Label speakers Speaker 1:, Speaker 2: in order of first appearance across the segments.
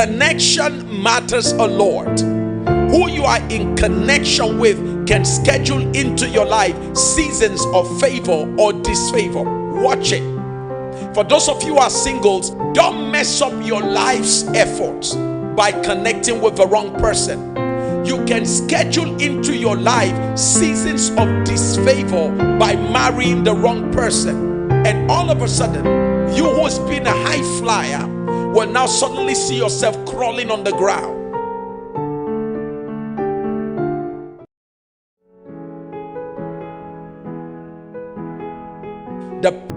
Speaker 1: connection matters a lot. Who you are in connection with can schedule into your life seasons of favor or disfavor. Watch it. For those of you who are singles, don't mess up your life's efforts by connecting with the wrong person. You can schedule into your life seasons of disfavor by marrying the wrong person. And all of a sudden, you who's been a high flyer will now suddenly see yourself crawling on the ground. The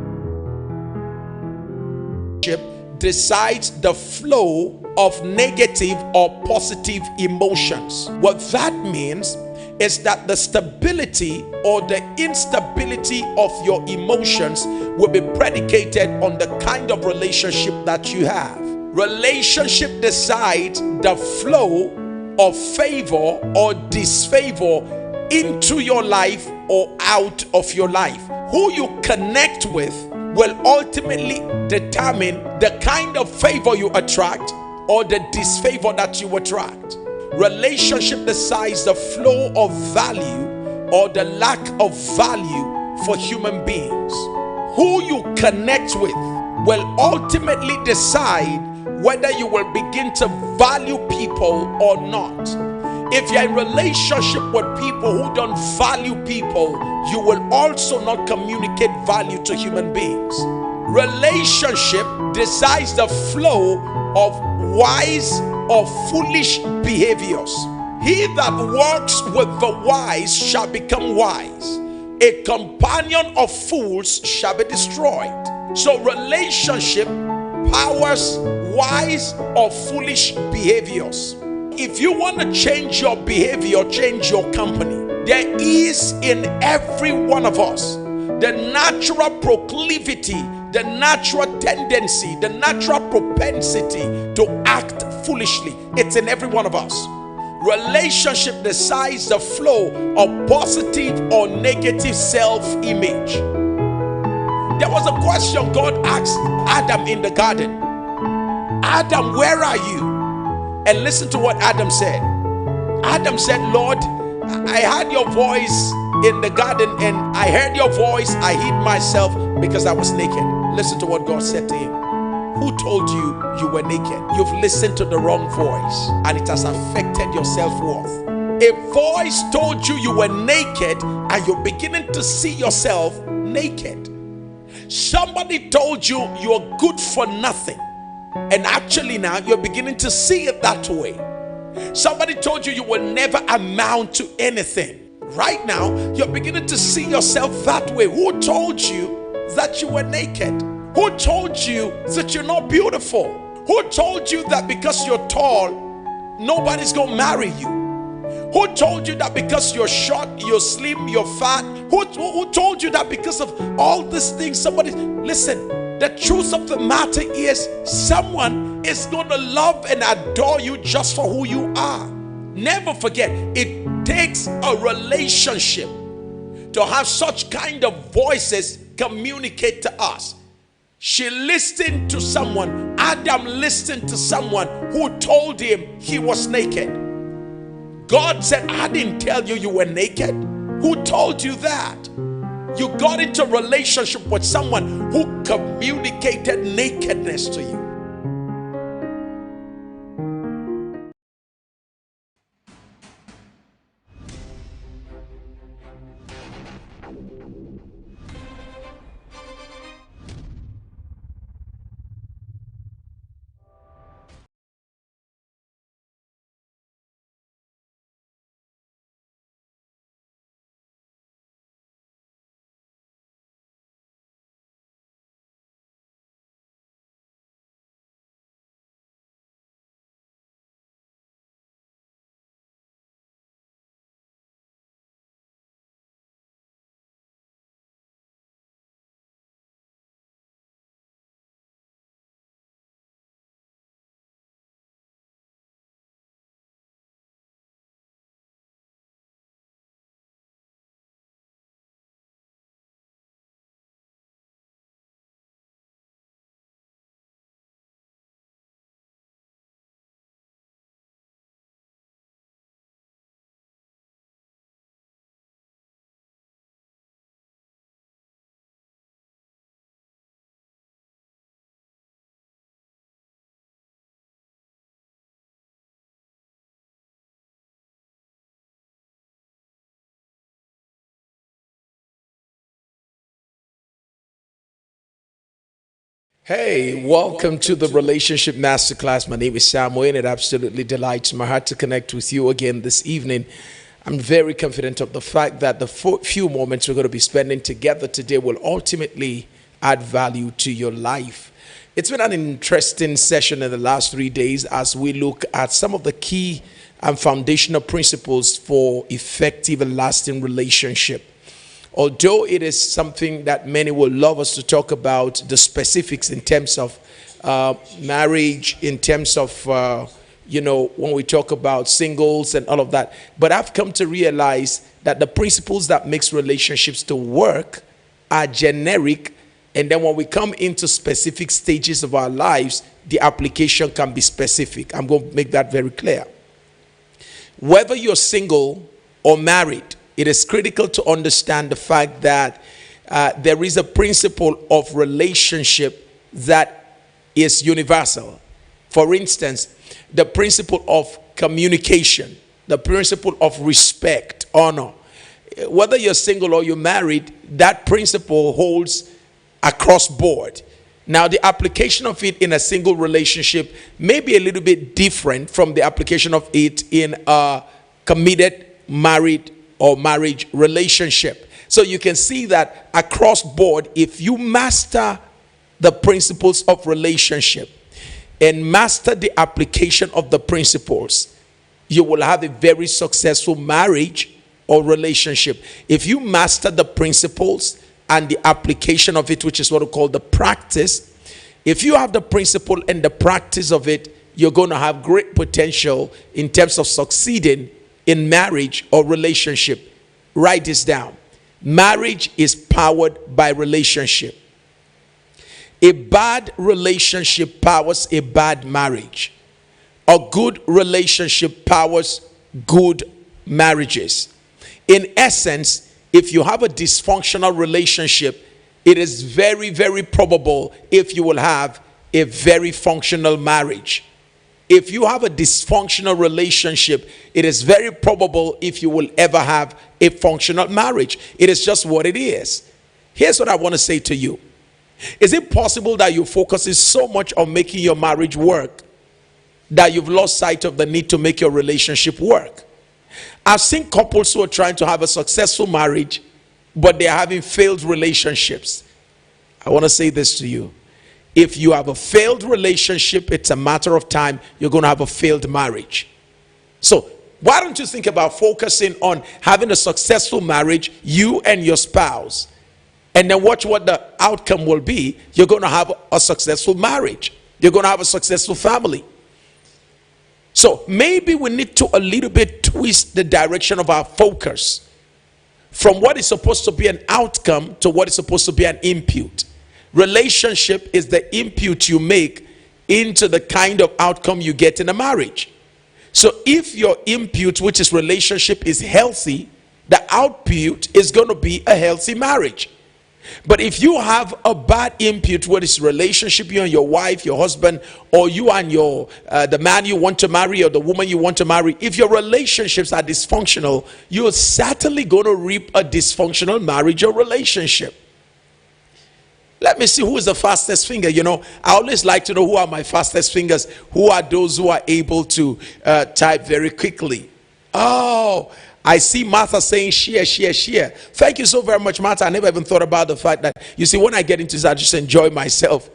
Speaker 1: decides the flow of negative or positive emotions. What that means is that the stability or the instability of your emotions will be predicated on the kind of relationship that you have. Relationship decides the flow of favor or disfavor into your life or out of your life. Who you connect with will ultimately determine the kind of favor you attract or the disfavor that you attract. Relationship decides the flow of value or the lack of value for human beings. Who you connect with will ultimately decide whether you will begin to value people or not. If you're in relationship with people who don't value people, you will also not communicate value to human beings. Relationship decides the flow of wise or foolish behaviors. He that walks with the wise shall become wise. A companion of fools shall be destroyed. So relationship powers wise or foolish behaviors. If you want to change your behavior, change your company. There is in every one of us the natural proclivity, the natural tendency, the natural propensity to act foolishly. It's in every one of us. Relationship decides the flow of positive or negative self-image. There was a question God asked Adam in the garden. Adam, where are you? And listen to what Adam said. Adam said, Lord, I heard your voice in the garden, and I heard your voice. I hid myself because I was naked. Listen to what God said to him. Who told you you were naked? You've listened to the wrong voice, and it has affected your self-worth. A voice told you you were naked, and you're beginning to see yourself naked. Somebody told you you're good for nothing, and actually now you're beginning to see it that way. Somebody told you you will never amount to anything. Right now, you're beginning to see yourself that way. Who told you that you were naked? Who told you that you're not beautiful? Who told you that because you're tall, nobody's gonna marry you? Who told you that because you're short, you're slim, you're fat? Who told you that because of all these things? Somebody, listen, the truth of the matter is someone is going to love and adore you just for who you are. Never forget, it takes a relationship to have such kind of voices communicate to us. She listened to someone. Adam listened to someone who told him he was naked. God said, I didn't tell you you were naked. Who told you that? You got into a relationship with someone who communicated nakedness to you. Hey, welcome to the Relationship Masterclass. My name is Samuel, and it absolutely delights my heart to connect with you again this evening. I'm very confident of the fact that the few moments we're going to be spending together today will ultimately add value to your life. It's been an interesting session in the last 3 days as we look at some of the key and foundational principles for effective and lasting relationship. Although it is something that many will love us to talk about, the specifics in terms of marriage, in terms of, when we talk about singles and all of that. But I've come to realize that the principles that makes relationships to work are generic. And then when we come into specific stages of our lives, the application can be specific. I'm going to make that very clear. Whether you're single or married, it is critical to understand the fact that there is a principle of relationship that is universal. For instance, the principle of communication, the principle of respect, honor. Whether you're single or you're married, that principle holds across board. Now, the application of it in a single relationship may be a little bit different from the application of it in a committed married or marriage relationship. So you can see that across board, if you master the principles of relationship and master the application of the principles, you will have a very successful marriage or relationship. If you master the principles and the application of it, which is what we call the practice, if you have the principle and the practice of it, you're going to have great potential in terms of succeeding in marriage or relationship. Write this down. Marriage is powered by relationship. A bad relationship powers a bad marriage. A good relationship powers good marriages. In essence, if you have a dysfunctional relationship, it is very, very probable if you will have a very functional marriage. If you have a dysfunctional relationship, it is very probable if you will ever have a functional marriage. It is just what it is. Here's what I want to say to you. Is it possible that you focus so much on making your marriage work that you've lost sight of the need to make your relationship work? I've seen couples who are trying to have a successful marriage, but they're having failed relationships. I want to say this to you. If you have a failed relationship, it's a matter of time you're going to have a failed marriage. So why don't you think about focusing on having a successful marriage, you and your spouse, and then watch what the outcome will be. You're going to have a successful marriage. You're going to have a successful family. So maybe we need to a little bit twist the direction of our focus from what is supposed to be an outcome to what is supposed to be an input. Relationship is the input you make into the kind of outcome you get in a marriage. So if your input, which is relationship, is healthy, the output is going to be a healthy marriage. But if you have a bad input, whether it's relationship, you and your wife, your husband, or you and the man you want to marry or the woman you want to marry, if your relationships are dysfunctional, you're certainly going to reap a dysfunctional marriage or relationship. Let me see who is the fastest finger. I always like to know who are my fastest fingers. Who are those who are able to type very quickly? Oh, I see Martha saying share. Thank you so very much, Martha. I never even thought about the fact that, you see, when I get into this, I just enjoy myself.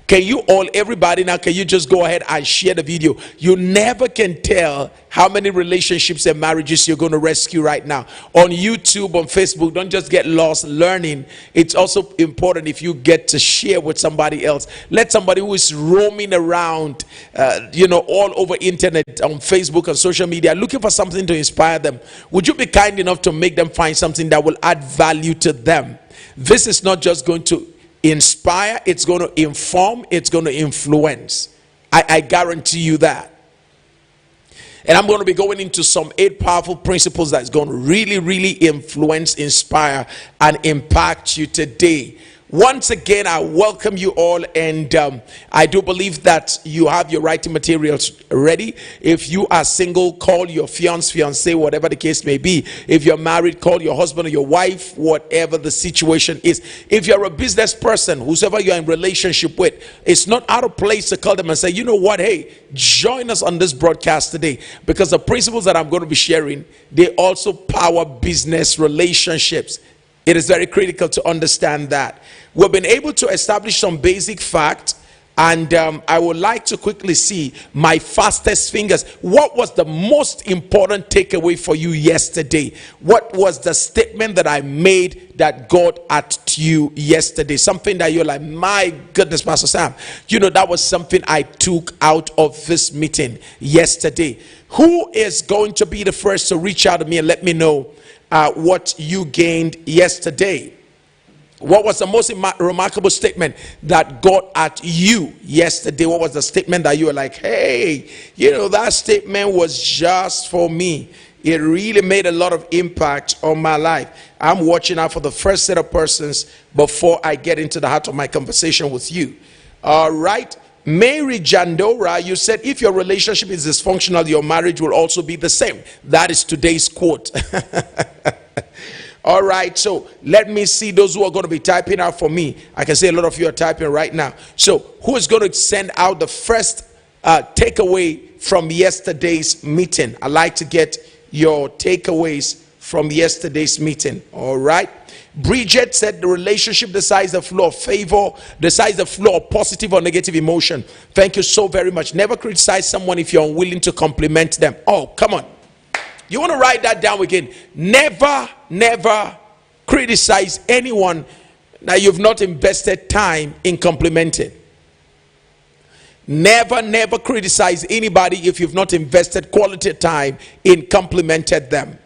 Speaker 1: Can you all, everybody now, can you just go ahead and share the video? You never can tell how many relationships and marriages you're going to rescue right now. On YouTube, on Facebook, don't just get lost learning. It's also important if you get to share with somebody else. Let somebody who is roaming around, all over internet, on Facebook and social media, looking for something to inspire them. Would you be kind enough to make them find something that will add value to them? This is not just going to inspire, it's going to inform, it's going to influence. I guarantee you that. And I'm going to be going into some 8 powerful principles that's going to really, really influence, inspire, and impact you today. Once again, I welcome you all, and I do believe that you have your writing materials ready. If you are single, call your fiancé, whatever the case may be. If you're married, call your husband or your wife, whatever the situation is. If you're a business person, whoever you're in relationship with, it's not out of place to call them and say, you know what, hey, join us on this broadcast today, because the principles that I'm going to be sharing, they also power business relationships. It is very critical to understand that. We've been able to establish some basic facts, and I would like to quickly see my fastest fingers. What was the most important takeaway for you yesterday? What was the statement that I made that got at you yesterday? Something that you're like, my goodness, Pastor Sam, you know, that was something I took out of this meeting yesterday. Who is going to be the first to reach out to me and let me know what you gained yesterday? What was the most remarkable statement that got at you yesterday? What was the statement that you were like, hey, you know, that statement was just for me? It really made a lot of impact on my life. I'm watching out for the first set of persons before I get into the heart of my conversation with you. All right. Mary Jandora, you said if your relationship is dysfunctional, your marriage will also be the same. That is today's quote. All right, so let me see those who are going to be typing out for me. I can see a lot of you are typing right now. So who is going to send out the first takeaway from yesterday's meeting? I'd like to get your takeaways from yesterday's meeting. All right. Bridget said the relationship decides the flow of favor, decides the flow of positive or negative emotion. Thank you so very much. Never criticize someone if you're unwilling to compliment them. Oh, come on. You want to write that down again. Never criticize anyone that you've not invested time in complimenting. Never criticize anybody if you've not invested quality time in complimenting them.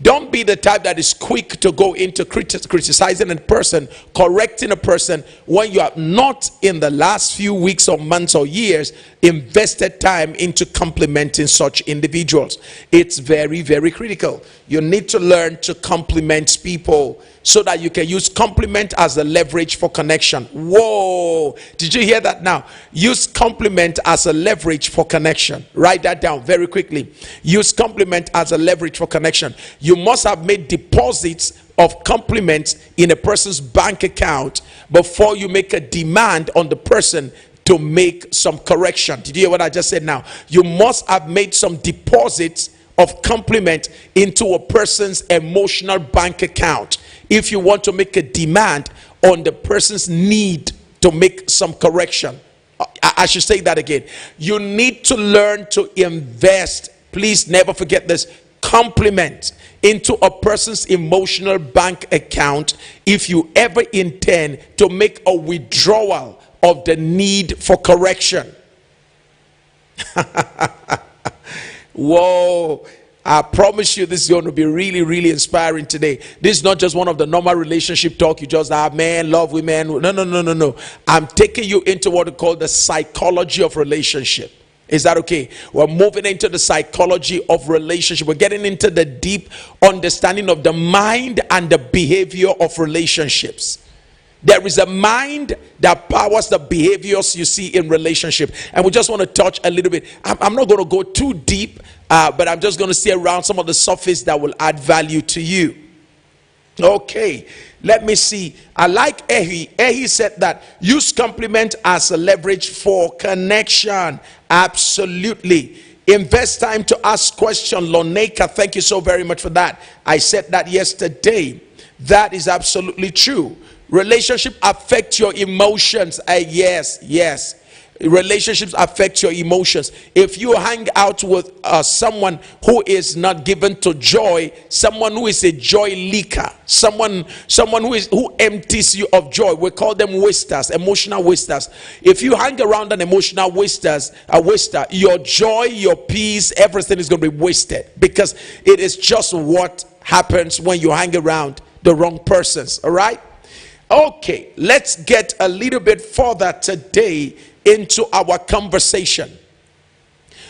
Speaker 1: Don't be the type that is quick to go into criticizing a person, correcting a person, when you have not in the last few weeks or months or years invested time into complimenting such individuals. It's very critical. You need to learn to compliment people so that you can use compliment as a leverage for connection. Whoa, did you hear that now? Use compliment as a leverage for connection. Write that down very quickly. Use compliment as a leverage for connection. You must have made deposits of compliments in a person's bank account before you make a demand on the person to make some correction. Did you hear what I just said now? You must have made some deposits of compliment into a person's emotional bank account if you want to make a demand on the person's need to make some correction. I should say that again. You need to learn to invest, please never forget this, compliment into a person's emotional bank account if you ever intend to make a withdrawal of the need for correction. Whoa, I promise you this is going to be really inspiring today. This is not just one of the normal relationship talk you just have, man, love women. No. I'm taking you into what we call the psychology of relationship. Is that okay? We're moving into the psychology of relationship. We're getting into the deep understanding of the mind and the behavior of relationships. There is a mind that powers the behaviors you see in relationship. And we just want to touch a little bit. I'm not going to go too deep, but I'm just going to see around some of the surface that will add value to you. Okay, let me see. I like Ehi. Ehi said that use compliment as a leverage for connection. Absolutely. Invest time to ask questions. Loneka, thank you so very much for that. I said that yesterday. That is absolutely true. Relationship affect your emotions. Yes. Relationships affect your emotions. If you hang out with someone who is not given to joy, someone who is a joy leaker, someone who empties you of joy, we call them wasters, emotional wasters. If you hang around an emotional waster, your joy, your peace, everything is going to be wasted, because it is just what happens when you hang around the wrong persons. All right. Okay, let's get a little bit further today into our conversation.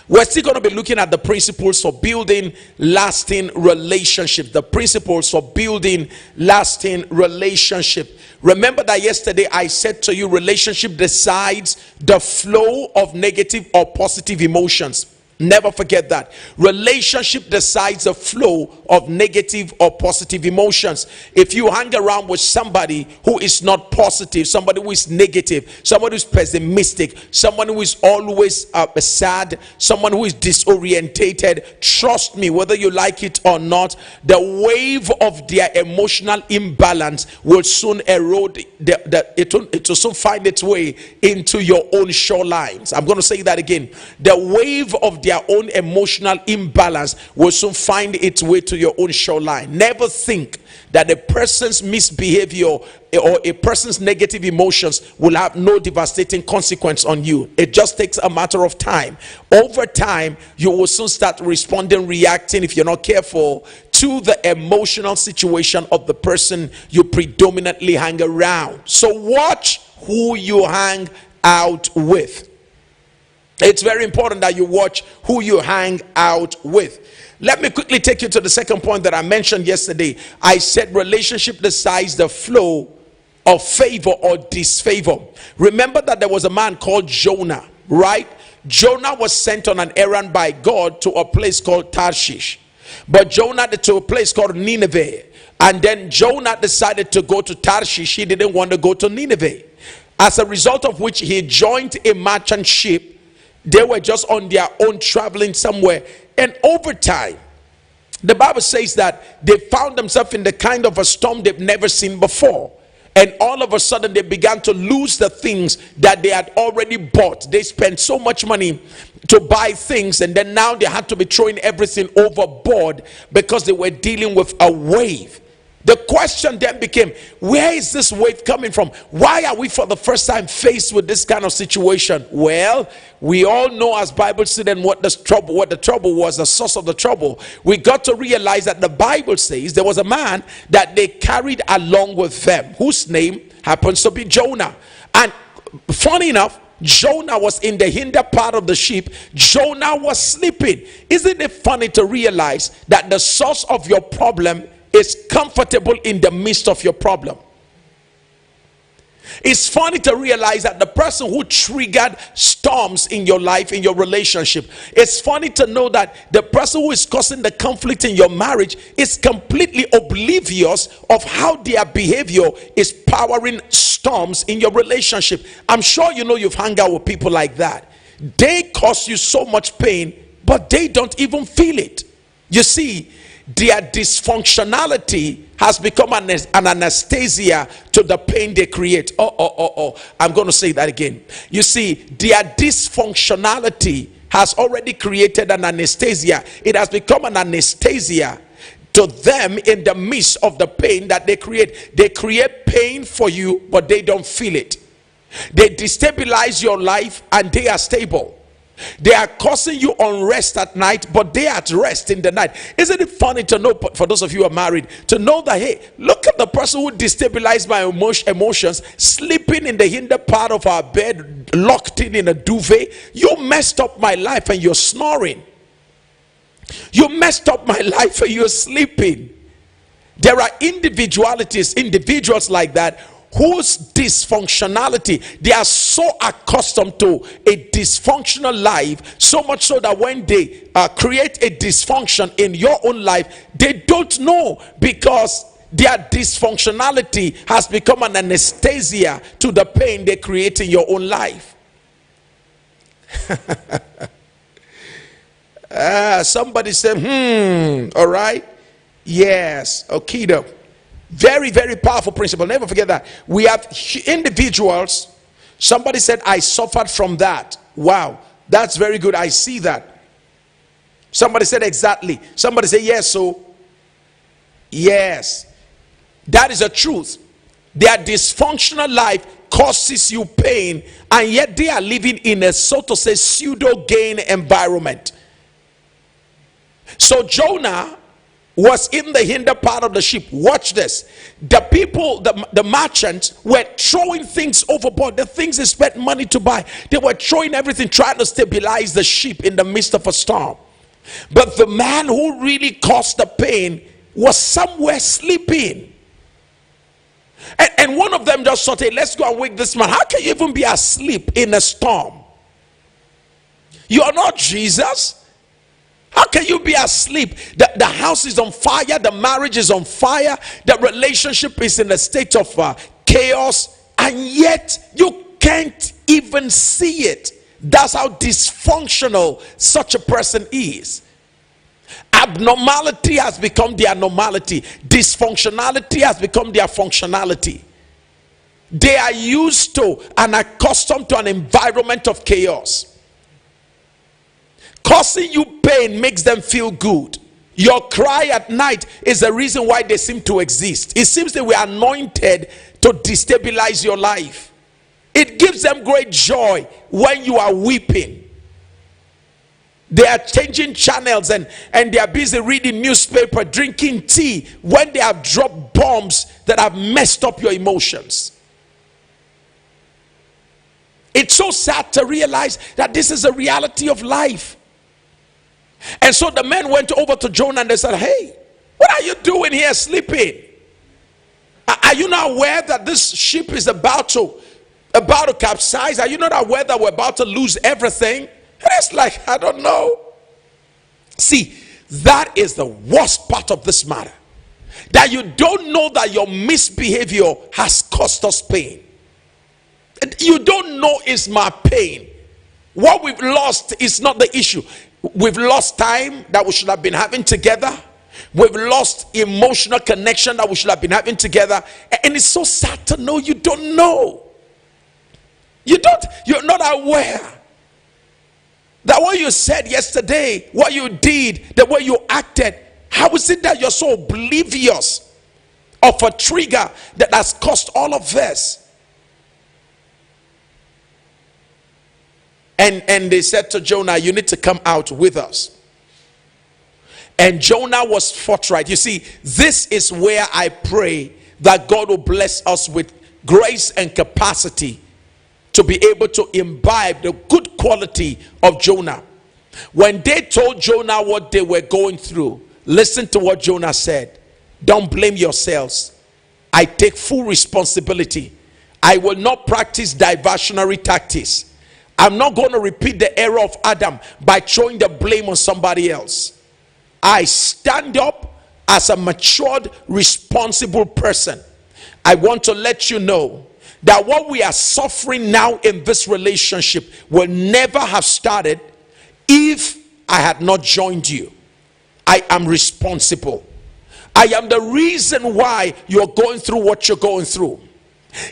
Speaker 1: We're still going to be looking at the principles for building lasting relationships. The principles for building lasting relationship. Remember that yesterday I said to you, relationship decides the flow of negative or positive emotions. Never forget that. Relationship decides the flow of negative or positive emotions. If you hang around with somebody who is not positive, somebody who is negative, somebody who is pessimistic, someone who is always sad, someone who is disorientated, trust me, whether you like it or not, the wave of their emotional imbalance will soon erode. It will soon find its way into your own shorelines. I'm going to say that again. The wave of their own emotional imbalance will soon find its way to your own shoreline. Never think that a person's misbehavior or a person's negative emotions will have no devastating consequence on you. It just takes a matter of time. Over time, you will soon start responding, reacting, if you're not careful, to the emotional situation of the person you predominantly hang around. So watch who you hang out with. It's very important that you watch who you hang out with. Let me quickly take you to the second point that I mentioned yesterday. I said relationship decides the flow of favor or disfavor. Remember that there was a man called Jonah, right? Jonah was sent on an errand by God to a place called Tarshish. But Jonah to a place called Nineveh. And then Jonah decided to go to Tarshish. He didn't want to go to Nineveh. As a result of which he joined a merchant ship. They were just on their own traveling somewhere. And over time, the Bible says that they found themselves in the kind of a storm they've never seen before. And all of a sudden, they began to lose the things that they had already bought. They spent so much money to buy things, and then now they had to be throwing everything overboard because they were dealing with a wave. The question then became, where is this wave coming from? Why are we for the first time faced with this kind of situation? Well, we all know as Bible students what the trouble was, the source of the trouble. We got to realize that the Bible says there was a man that they carried along with them, whose name happens to be Jonah. And funny enough, Jonah was in the hinder part of the ship. Jonah was sleeping. Isn't it funny to realize that the source of your problem is comfortable in the midst of your problem? It's funny to realize that the person who triggered storms in your life, in your relationship, it's funny to know that the person who is causing the conflict in your marriage is completely oblivious of how their behavior is powering storms in your relationship. I'm sure you know you've hung out with people like that. They cause you so much pain, but they don't even feel it. You see, their dysfunctionality has become an anesthesia to the pain they create. I'm going to say that again. You see, their dysfunctionality has already created an anesthesia. It has become an anesthesia to them in the midst of the pain that they create. They create pain for you, but they don't feel it. They destabilize your life and they are stable. They are causing you unrest at night, but they are at rest in the night. Isn't it funny to know, for those of you who are married, to know that, hey, look at the person who destabilized my emotions, sleeping in the hinder part of our bed, locked in a duvet. You messed up my life and you're snoring. You messed up my life and you're sleeping. There are individuals like that, whose dysfunctionality, they are so accustomed to a dysfunctional life, so much so that when they create a dysfunction in your own life, they don't know, because their dysfunctionality has become an anesthesia to the pain they create in your own life. Somebody said, all right, yes, okido. Very, very powerful principle. Never forget that. We have individuals. Somebody said, I suffered from that. Wow, that's very good. I see that. Somebody said, exactly. Somebody said, yes. So yes, that is a truth. Their dysfunctional life causes you pain, and yet they are living in a, so to say, pseudo gain environment. So Jonah was in the hinder part of the ship. Watch this. The people, the merchants were throwing things overboard. The things they spent money to buy. They were throwing everything, trying to stabilize the ship in the midst of a storm. But the man who really caused the pain was somewhere sleeping. And one of them just thought, hey, let's go and wake this man. How can you even be asleep in a storm? You are not Jesus. How can you be asleep? The house is on fire. The marriage is on fire. The relationship is in a state of chaos. And yet you can't even see it. That's how dysfunctional such a person is. Abnormality has become their normality. Dysfunctionality has become their functionality. They are used to and accustomed to an environment of chaos. Causing you pain makes them feel good. Your cry at night is the reason why they seem to exist. It seems they were anointed to destabilize your life. It gives them great joy when you are weeping. They are changing channels and they are busy reading newspaper, drinking tea when they have dropped bombs that have messed up your emotions. It's so sad to realize that this is a reality of life. And so the men went over to Jonah and they said, hey, what are you doing here sleeping? Are you not aware that this ship is about to capsize? Are you not aware that we're about to lose everything? And it's like, I don't know. See, that is the worst part of this matter. That you don't know that your misbehavior has cost us pain. You don't know it's my pain. What we've lost is not the issue. We've lost time that we should have been having together. We've lost emotional connection that we should have been having together. And it's so sad to know you don't know. You're not aware that what you said yesterday, what you did, the way you acted, how is it that you're so oblivious of a trigger that has caused all of this? And they said to Jonah, you need to come out with us. And Jonah was forthright. You see, this is where I pray that God will bless us with grace and capacity to be able to imbibe the good quality of Jonah. When they told Jonah what they were going through, listen to what Jonah said. Don't blame yourselves. I take full responsibility. I will not practice diversionary tactics. I'm not going to repeat the error of Adam by throwing the blame on somebody else. I stand up as a matured, responsible person. I want to let you know that what we are suffering now in this relationship will never have started if I had not joined you. I am responsible. I am the reason why you're going through what you're going through.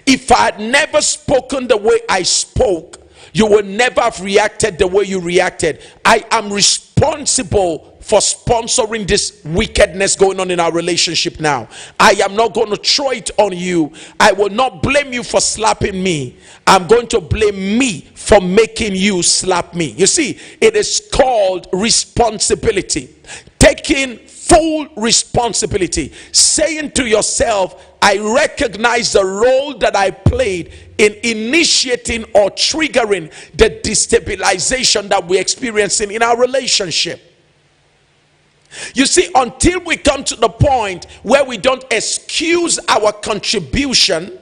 Speaker 1: If I had never spoken the way I spoke, you would never have reacted the way you reacted. I am responsible for sponsoring this wickedness going on in our relationship now. I am not going to throw it on you. I will not blame you for slapping me. I'm going to blame me for making you slap me. You see, it is called responsibility. Taking full responsibility. Saying to yourself, I recognize the role that I played in initiating or triggering the destabilization that we're experiencing in our relationship. You see, until we come to the point where we don't excuse our contribution,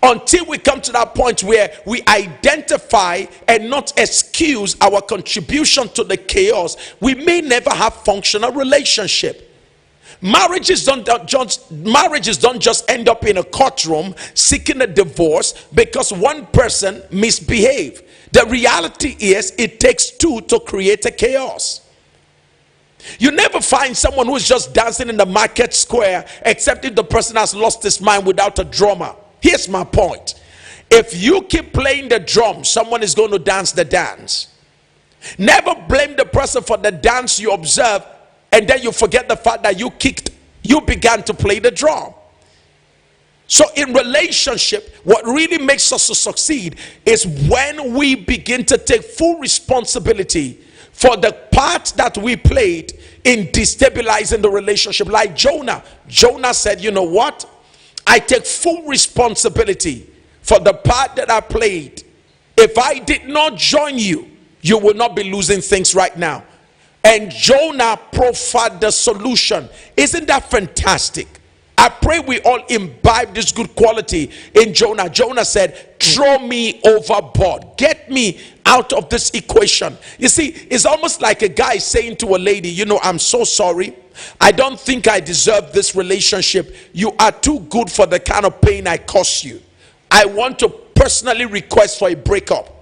Speaker 1: until we come to that point where we identify and not excuse our contribution to the chaos, we may never have functional relationship. Marriages don't just end up in a courtroom seeking a divorce because one person misbehaved. The reality is it takes two to create a chaos. You never find someone who's just dancing in the market square except if the person has lost his mind without a drummer. Here's my point. If you keep playing the drum, someone is going to dance the dance. Never blame the person for the dance you observe and then you forget the fact that you began to play the drum. So in relationship, what really makes us to succeed is when we begin to take full responsibility for the part that we played in destabilizing the relationship. Like Jonah said, you know what, I take full responsibility for the part that I played. If I did not join you, you will not be losing things right now. And Jonah proffered the solution. Isn't that fantastic? I pray we all imbibe this good quality in Jonah. Jonah said, throw me overboard. Get me out of this equation. You see, it's almost like a guy saying to a lady, you know, I'm so sorry. I don't think I deserve this relationship. You are too good for the kind of pain I caused you. I want to personally request for a breakup.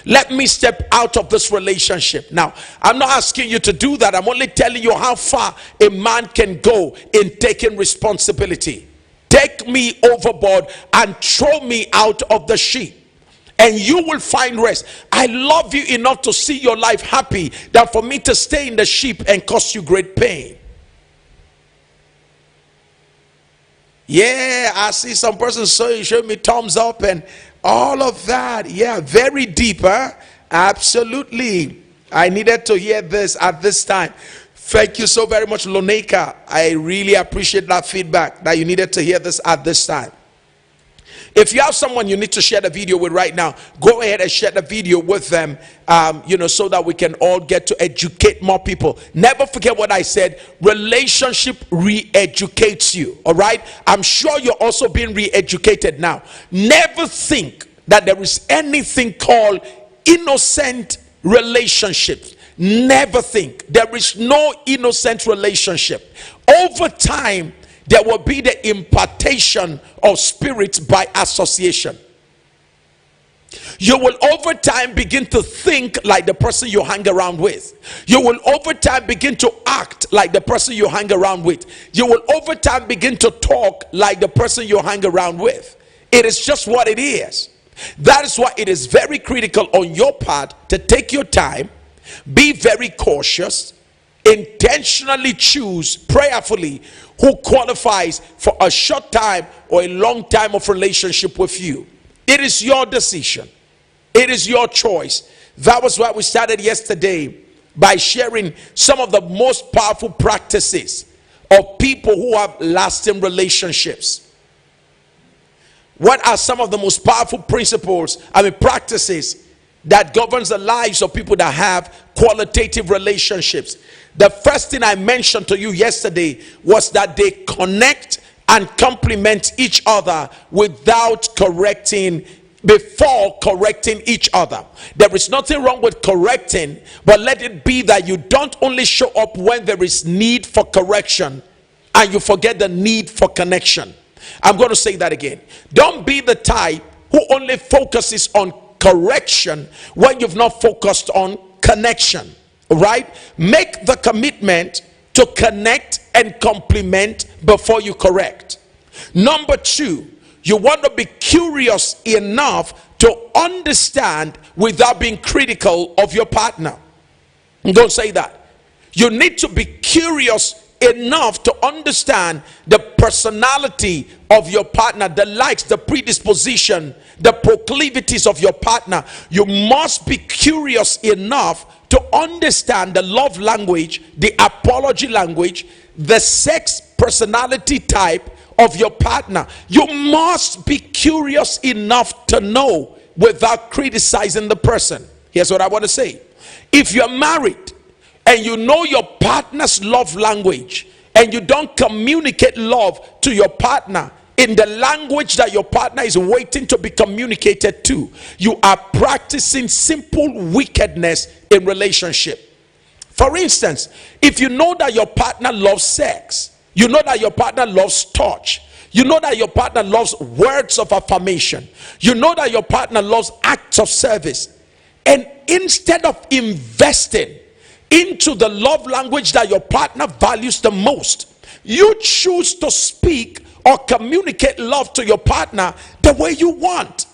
Speaker 1: Let me step out of this relationship. Now, I'm not asking you to do that. I'm only telling you how far a man can go in taking responsibility. Take me overboard and throw me out of the ship, and you will find rest. I love you enough to see your life happy than for me to stay in the ship and cause you great pain. Yeah, I see some person show me thumbs up and all of that. Yeah, very deep, huh? Absolutely. I needed to hear this at this time. Thank you so very much, Loneka. I really appreciate that feedback, that you needed to hear this at this time. If you have someone you need to share the video with right now, go ahead and share the video with them, so that we can all get to educate more people. Never forget what I said. Relationship re-educates you. All right. I'm sure you're also being re-educated now. Never think that there is anything called innocent relationships. Never think. There is no innocent relationship. Over time, there will be the impartation of spirits by association. You will over time begin to think like the person you hang around with. You will over time begin to act like the person you hang around with. You will over time begin to talk like the person you hang around with. It is just what it is. That is why it is very critical on your part to take your time, be very cautious, intentionally choose prayerfully who qualifies for a short time or a long time of relationship with you. It is your decision. It is your choice. That was why we started yesterday by sharing some of the most powerful practices of people who have lasting relationships. What are some of the most powerful practices that governs the lives of people that have qualitative relationships? The first thing I mentioned to you yesterday was that they connect and complement each other without before correcting each other. There is nothing wrong with correcting, but let it be that you don't only show up when there is need for correction and you forget the need for connection. I'm going to say that again. Don't be the type who only focuses on correction when you've not focused on connection. Right? Make the commitment to connect and complement before you correct. Number two, you want to be curious enough to understand without being critical of your partner. Don't say that. You need to be curious enough to understand the personality of your partner, the likes, the predisposition, the proclivities of your partner. You must be curious enough to understand the love language, the apology language, the sex personality type of your partner. You must be curious enough to know without criticizing the person. Here's what I want to say. If you're married and you know your partner's love language and you don't communicate love to your partner in the language that your partner is waiting to be communicated to, you are practicing simple wickedness in relationship. For instance, if you know that your partner loves sex, you know that your partner loves touch, you know that your partner loves words of affirmation, you know that your partner loves acts of service, and instead of investing into the love language that your partner values the most, you choose to speak or communicate love to your partner the way you want.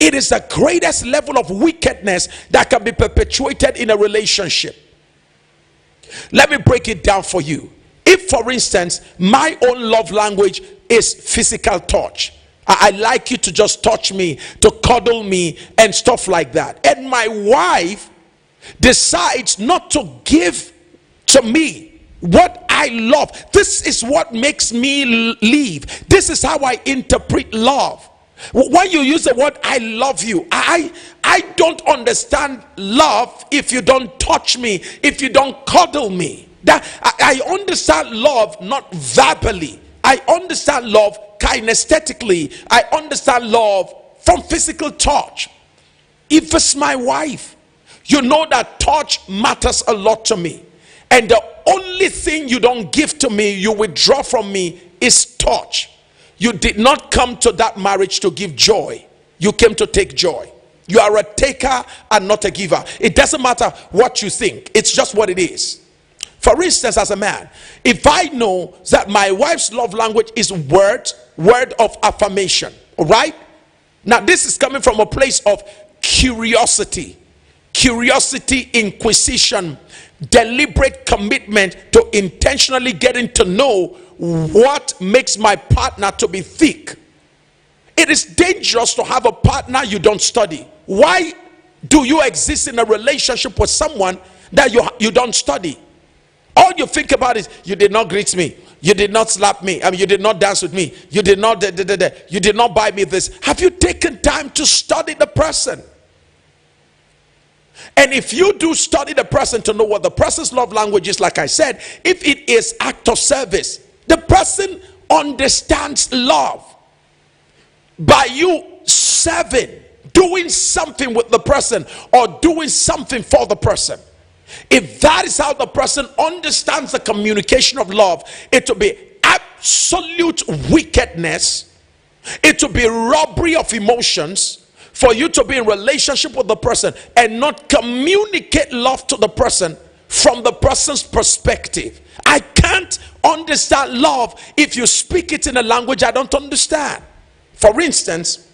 Speaker 1: It is the greatest level of wickedness that can be perpetuated in a relationship. Let me break it down for you. If, for instance, my own love language is physical touch, I like you to just touch me, to cuddle me and stuff like that, and my wife decides not to give to me what I love, this is what makes me live. This is how I interpret love. When you use the word I love you, I don't understand love if you don't touch me, if you don't cuddle me. That I understand love not verbally. I understand love kinesthetically. I understand love from physical touch. If it's my wife, you know that touch matters a lot to me. And the only thing you don't give to me, you withdraw from me, is touch. You did not come to that marriage to give joy. You came to take joy. You are a taker and not a giver. It doesn't matter what you think. It's just what it is. For instance, as a man, if I know that my wife's love language is word of affirmation, all right? Now, this is coming from a place of curiosity, inquisition, deliberate commitment to intentionally getting to know what makes my partner to be thick. It is dangerous to have a partner you don't study. Why do you exist in a relationship with someone that you don't study? All you think about is, you did not greet me, you did not slap me, you did not dance with me, you did not you did not buy me this. Have you taken time to study the person? And if you do study the person to know what the person's love language is, like I said, if it is act of service, the person understands love by you serving, doing something with the person or doing something for the person. If that is how the person understands the communication of love, it will be absolute wickedness, it will be robbery of emotions for you to be in relationship with the person and not communicate love to the person from the person's perspective. I can't understand love if you speak it in a language I don't understand. For instance,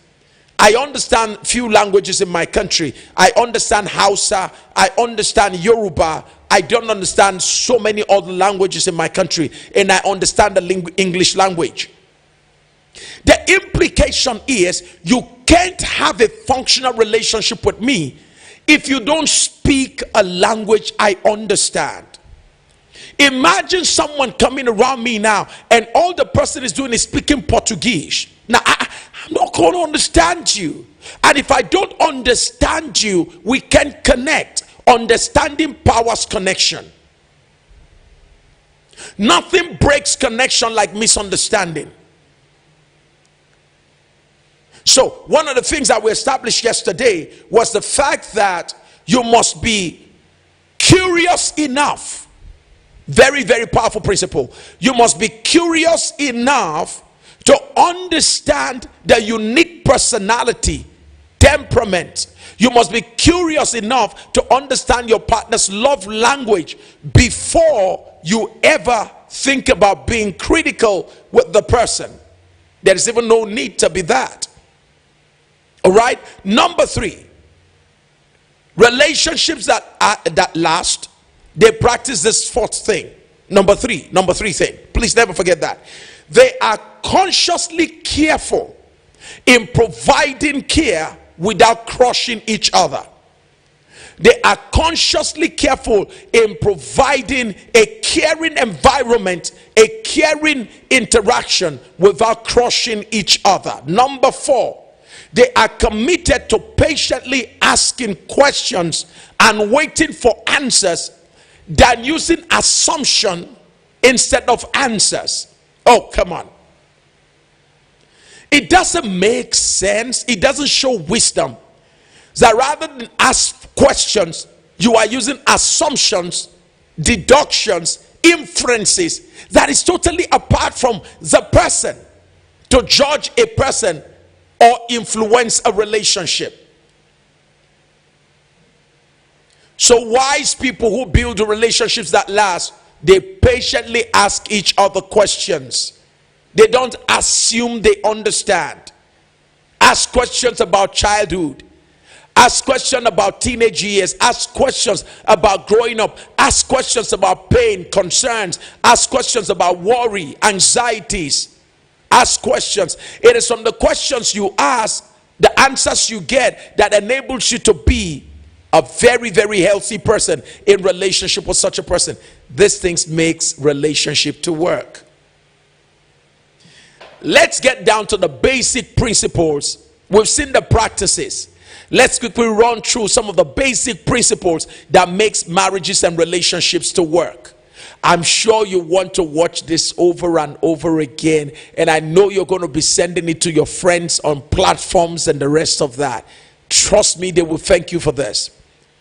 Speaker 1: I understand few languages in my country. I understand Hausa, I understand Yoruba. I don't understand so many other languages in my country, and I understand the English language. The implication is you can't have a functional relationship with me if you don't speak a language I understand. Imagine someone coming around me now and all the person is doing is speaking Portuguese. Now I'm not going to understand you, and if I don't understand you, we can connect. Understanding powers connection. Nothing breaks connection like misunderstanding. So one of the things that we established yesterday was the fact that you must be curious enough. Very, very powerful principle. You must be curious enough to understand the unique personality, temperament. You must be curious enough to understand your partner's love language before you ever think about being critical with the person. There is even no need to be that. All right. Number 3, relationships that last, they practice this 4th thing. Number three thing. Please never forget that. They are consciously careful in providing care without crushing each other. They are consciously careful in providing a caring environment, a caring interaction without crushing each other. Number 4, they are committed to patiently asking questions and waiting for answers than using assumption instead of answers. Oh, come on. It doesn't make sense. It doesn't show wisdom. That rather than ask questions, you are using assumptions, deductions, inferences that is totally apart from the person to judge a person or influence a relationship. So wise people who build relationships that last, they patiently ask each other questions. They don't assume they understand. Ask questions about childhood. Ask questions about teenage years. Ask questions about growing up. Ask questions about pain, concerns. Ask questions about worry, anxieties. Ask questions. It is from the questions you ask, the answers you get, that enables you to be a very, very healthy person in relationship with such a person. These things makes relationship to work. Let's get down to the basic principles. We've seen the practices. Let's quickly run through some of the basic principles that makes marriages and relationships to work. I'm sure you want to watch this over and over again, and I know you're going to be sending it to your friends on platforms and the rest of that. Trust me, they will thank you for this.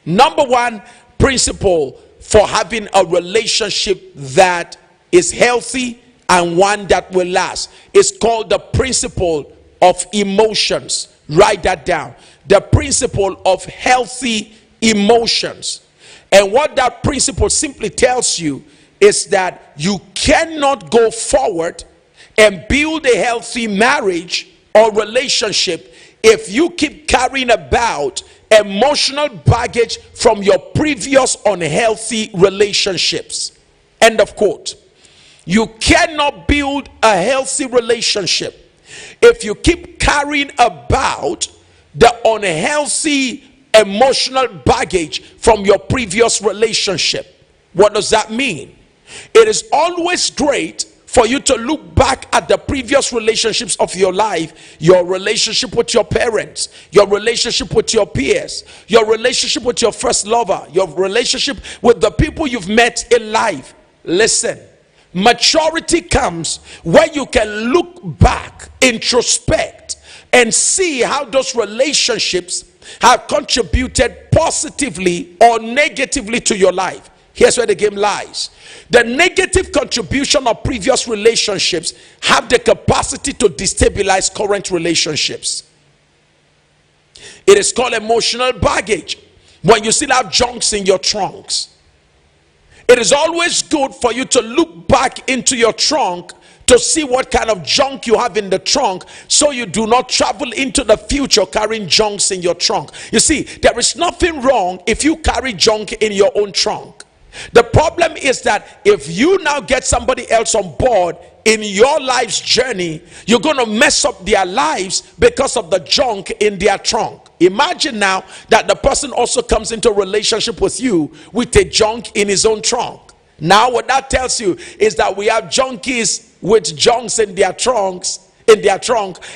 Speaker 1: Number one principle for having a relationship that is healthy and one that will last is called the principle of emotions. Write that down. The principle of healthy emotions. And what that principle simply tells you is that you cannot go forward and build a healthy marriage or relationship if you keep carrying about emotional baggage from your previous unhealthy relationships. End of quote. You cannot build a healthy relationship if you keep carrying about the unhealthy emotional baggage from your previous relationship. What does that mean? It is always great for you to look back at the previous relationships of your life, your relationship with your parents, your relationship with your peers, your relationship with your first lover, your relationship with the people you've met in life. Listen, maturity comes when you can look back, introspect, and see how those relationships have contributed positively or negatively to your life. Here's where the game lies. The negative contribution of previous relationships have the capacity to destabilize current relationships. It is called emotional baggage. When you still have junks in your trunks, it is always good for you to look back into your trunk to see what kind of junk you have in the trunk, so you do not travel into the future carrying junks in your trunk. You see, there is nothing wrong if you carry junk in your own trunk. The problem is that if you now get somebody else on board in your life's journey, you're going to mess up their lives because of the junk in their trunk. Imagine now that the person also comes into a relationship with you with a junk in his own trunk. Now what that tells you is that we have junkies with junks in their trunk,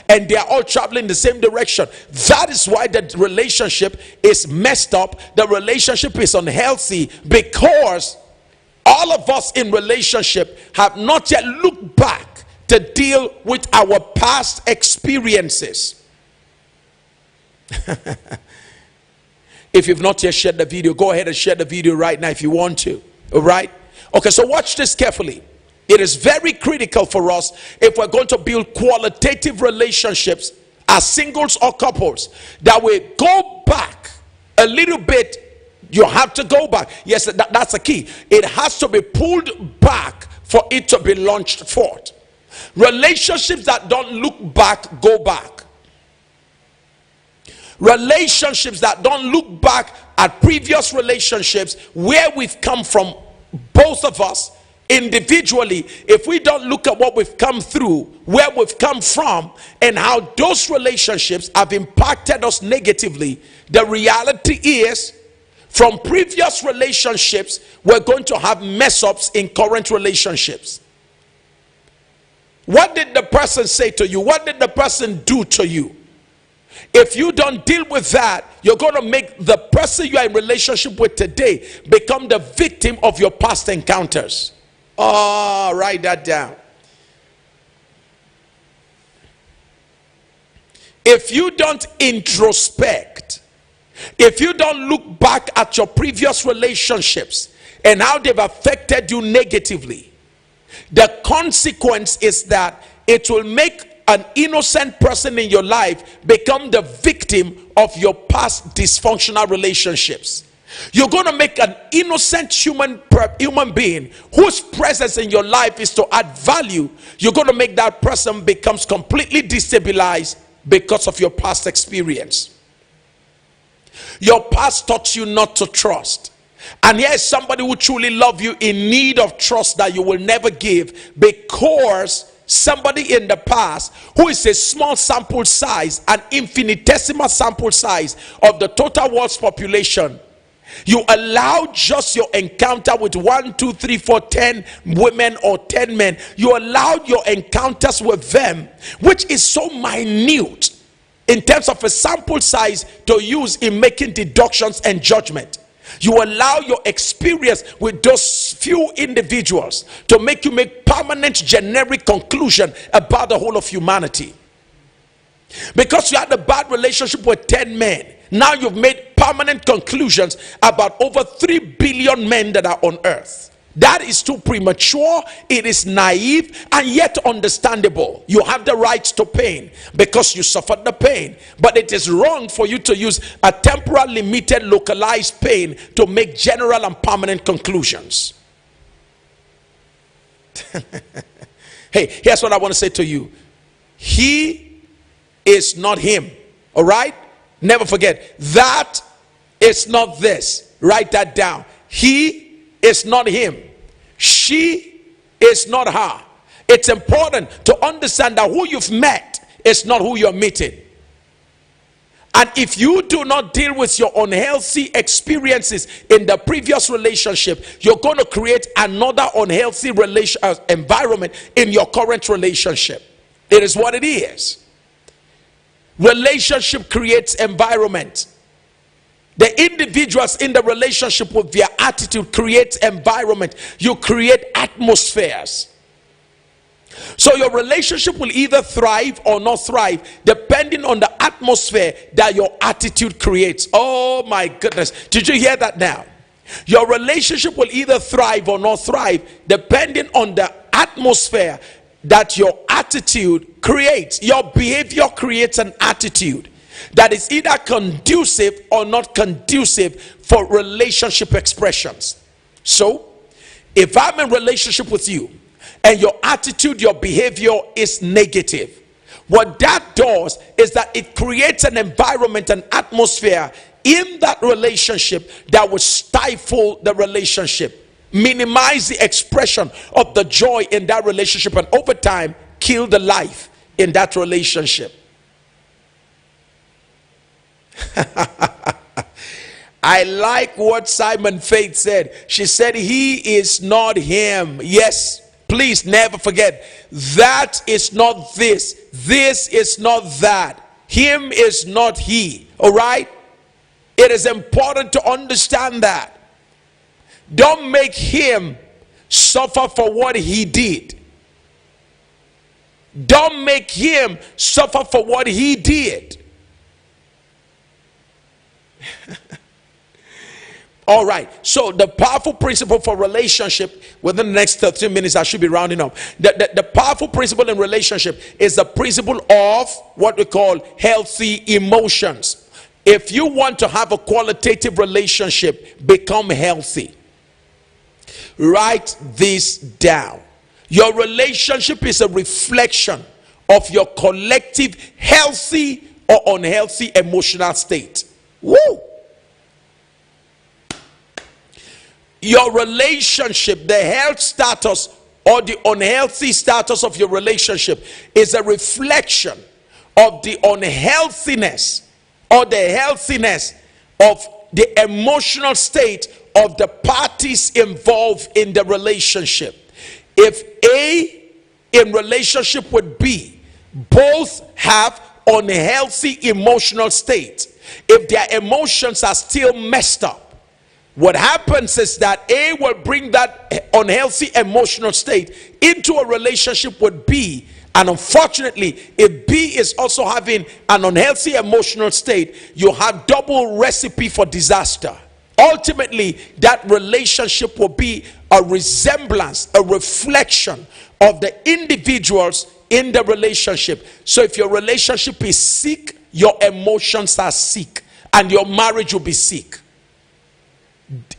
Speaker 1: and they are all traveling the same direction. That is why the relationship is messed up. The relationship is unhealthy, because all of us in relationship have not yet looked back to deal with our past experiences. If you've not yet shared the video, go ahead and share the video right now if you want to. All right? Okay, so watch this carefully. It is very critical for us, if we're going to build qualitative relationships as singles or couples, that we go back a little bit. You have to go back. Yes, that's a key. It has to be pulled back for it to be launched forth. Relationships that don't look back go back. Relationships that don't look back at previous relationships, where we've come from, both of us individually, if we don't look at what we've come through, where we've come from, and how those relationships have impacted us negatively, the reality is, from previous relationships, we're going to have mess ups in current relationships. What did the person say to you? What did the person do to you? If you don't deal with that, you're going to make the person you are in relationship with today become the victim of your past encounters. Oh, write that down. If you don't introspect, if you don't look back at your previous relationships and how they've affected you negatively, the consequence is that it will make an innocent person in your life become the victim of your past dysfunctional relationships. You're going to make an innocent human being whose presence in your life is to add value. You're going to make that person becomes completely destabilized because of your past experience. Your past taught you not to trust. And here is somebody who truly loves you, in need of trust that you will never give, because somebody in the past who is a small sample size, an infinitesimal sample size of the total world's population, You allow just your encounter with 1, 2, 3, 4, 10 women or 10 men. You allow your encounters with them, which is so minute in terms of a sample size to use in making deductions and judgment. You allow your experience with those few individuals to make you make permanent generic conclusion about the whole of humanity. Because you had a bad relationship with 10 men, now you've made permanent conclusions about over 3 billion men that are on earth. That is too premature, it is naive, and yet understandable. You have the right to pain because you suffered the pain. But it is wrong for you to use a temporal, limited, localized pain to make general and permanent conclusions. Hey, here's what I want to say to you. He is not him. All right? Never forget. That is not this. Write that down. He is not him. She is not her. It's important to understand that who you've met is not who you're meeting. And if you do not deal with your unhealthy experiences in the previous relationship, you're going to create another unhealthy environment in your current relationship. It is what it is. Relationship creates environment. The individuals in the relationship with their attitude creates environment. You create atmospheres. So your relationship will either thrive or not thrive depending on the atmosphere that your attitude creates. Oh my goodness. Did you hear that now? Your relationship will either thrive or not thrive depending on the atmosphere that your attitude creates. Your behavior creates an attitude that is either conducive or not conducive for relationship expressions. So, if I'm in relationship with you and your attitude, your behavior is negative, what that does is that it creates an environment, an atmosphere in that relationship that will stifle the relationship, minimize the expression of the joy in that relationship, and over time kill the life in that relationship. I like what Simon Faith said. She said he is not him. Yes, please never forget, that is not this, this is not that, him is not he. All right, it is important to understand that. Don't make him suffer for what he did. Don't make him suffer for what he did. All right, so the powerful principle for relationship, within the next 13 minutes I should be rounding up. The powerful principle in relationship is the principle of what we call healthy emotions. If you want to have a qualitative relationship, become healthy. Write this down. Your relationship is a reflection of your collective healthy or unhealthy emotional state. Woo! Your relationship, the health status or the unhealthy status of your relationship is a reflection of the unhealthiness or the healthiness of the emotional state of the parties involved in the relationship. If A in relationship with B both have unhealthy emotional state, if their emotions are still messed up, what happens is that A will bring that unhealthy emotional state into a relationship with B, and unfortunately, if B is also having an unhealthy emotional state, you have double recipe for disaster. Ultimately, that relationship will be a resemblance, a reflection of the individuals in the relationship. So if your relationship is sick, your emotions are sick, and your marriage will be sick.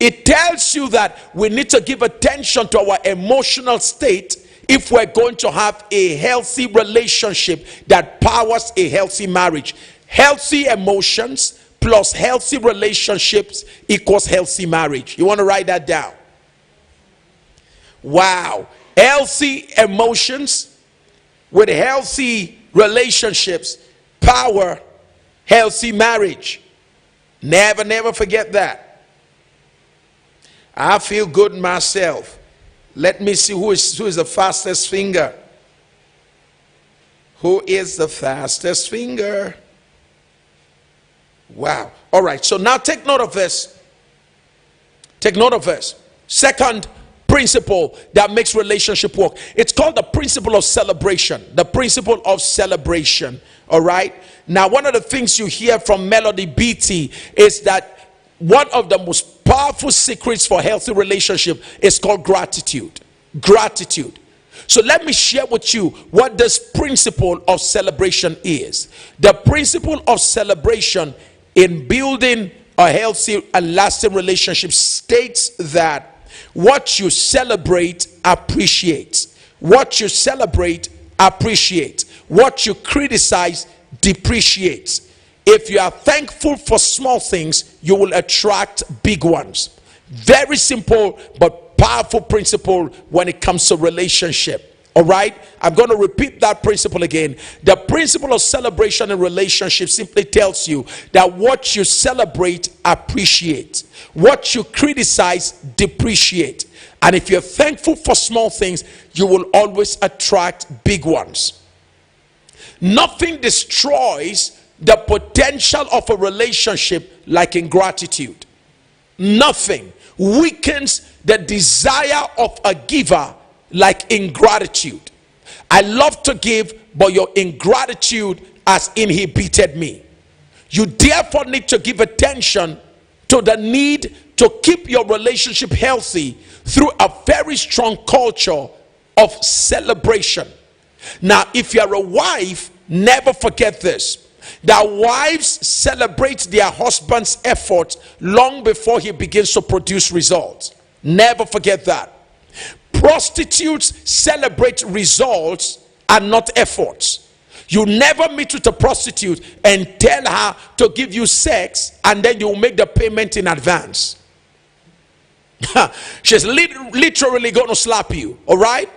Speaker 1: It tells you that we need to give attention to our emotional state if we're going to have a healthy relationship that powers a healthy marriage. Healthy emotions plus healthy relationships equals healthy marriage. You want to write that down? Wow. Healthy emotions with healthy relationships power healthy marriage. Never forget that. I feel good myself. Let me see who is the fastest finger. Who is the fastest finger? Wow. All right. So now take note of this. Take note of this. Second principle that makes relationship work. It's called the principle of celebration. The principle of celebration. All right. Now, one of the things you hear from Melody Beatty is that one of the most powerful secrets for healthy relationship is called gratitude. Gratitude. So let me share with you what this principle of celebration is. The principle of celebration in building a healthy and lasting relationship states that what you celebrate, appreciate. What you celebrate, appreciate. What you criticize, depreciate. If you are thankful for small things, you will attract big ones. Very simple but powerful principle when it comes to relationship. All right, I'm going to repeat that principle again. The principle of celebration in relationship simply tells you that what you celebrate, appreciate. What you criticize, depreciate. And if you're thankful for small things, you will always attract big ones. Nothing destroys the potential of a relationship like ingratitude. Nothing weakens the desire of a giver like ingratitude. I love to give, but your ingratitude has inhibited me. You therefore need to give attention to the need to keep your relationship healthy through a very strong culture of celebration. Now, if you're a wife, never forget this, that wives celebrate their husband's efforts long before he begins to produce results. Never forget that. Prostitutes celebrate results and not efforts. You never meet with a prostitute and tell her to give you sex and then you make the payment in advance. She's literally going to slap you. All right?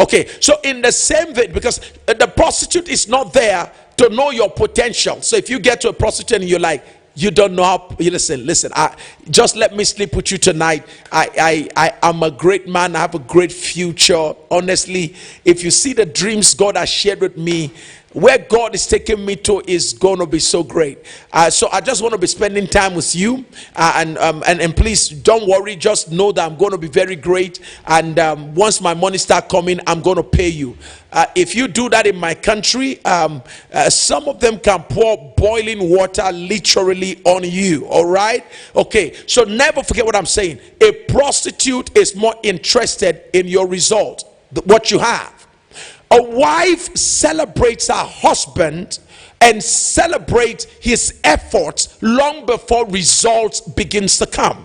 Speaker 1: Okay, so in the same vein, because the prostitute is not there to know your potential. So if you get to a prostitute and you're like, you don't know how, listen, just let me sleep with you tonight. I am a great man. I have a great future. Honestly, if you see the dreams God has shared with me, where God is taking me to is going to be so great. So I just want to be spending time with you. And please don't worry. Just know that I'm going to be very great. And once my money start coming, I'm going to pay you. If you do that in my country, some of them can pour boiling water literally on you. All right? Okay. So never forget what I'm saying. A prostitute is more interested in your result, what you have. A wife celebrates her husband and celebrates his efforts long before results begins to come.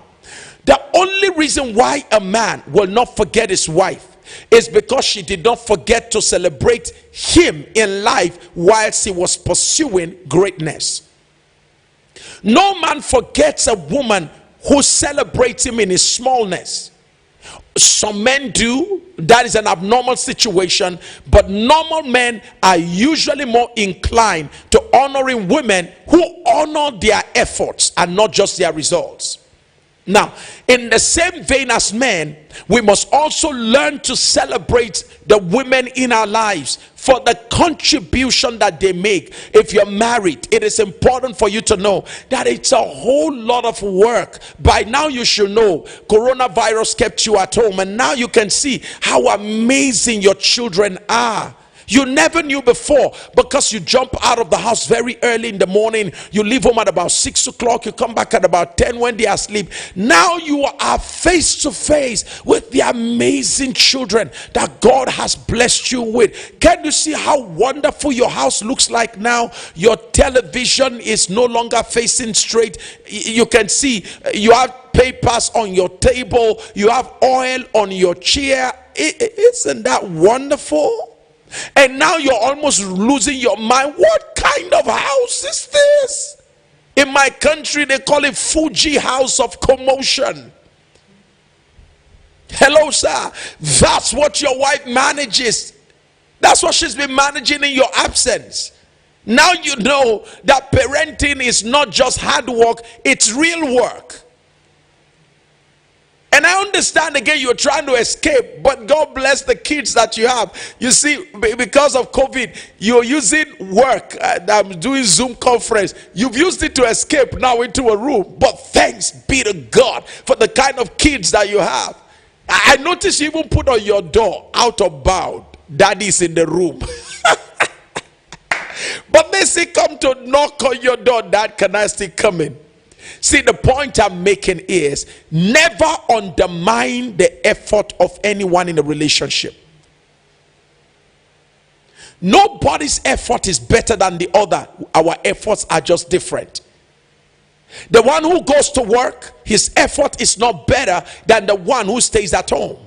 Speaker 1: The only reason why a man will not forget his wife is because she did not forget to celebrate him in life whilst he was pursuing greatness. No man forgets a woman who celebrates him in his smallness. Some men do. That is an abnormal situation, but normal men are usually more inclined to honoring women who honor their efforts and not just their results. Now, in the same vein as men, we must also learn to celebrate the women in our lives for the contribution that they make. If you're married, it is important for you to know that it's a whole lot of work. By now you should know coronavirus kept you at home, and now you can see how amazing your children are. You never knew before because you jump out of the house very early in the morning. You leave home at about 6 o'clock. You come back at about 10 when they are asleep. Now you are face to face with the amazing children that God has blessed you with. Can you see how wonderful your house looks like now? Your television is no longer facing straight. You can see you have papers on your table. You have oil on your chair. Isn't that wonderful? And now you're almost losing your mind. What kind of house is this? In my country, they call it Fuji House of Commotion. Hello, sir. That's what your wife manages. That's what she's been managing in your absence. Now you know that parenting is not just hard work, it's real work. And I understand again, you're trying to escape, but God bless the kids that you have. You see, because of COVID, you're using work. I'm doing Zoom conference. You've used it to escape now into a room. But thanks be to God for the kind of kids that you have. I noticed you even put on your door, out of bound, daddy's in the room. But they say, come to knock on your door, Dad, can I still come in? See, the point I'm making is never undermine the effort of anyone in a relationship. Nobody's effort is better than the other. Our efforts are just different. The one who goes to work, his effort is not better than the one who stays at home.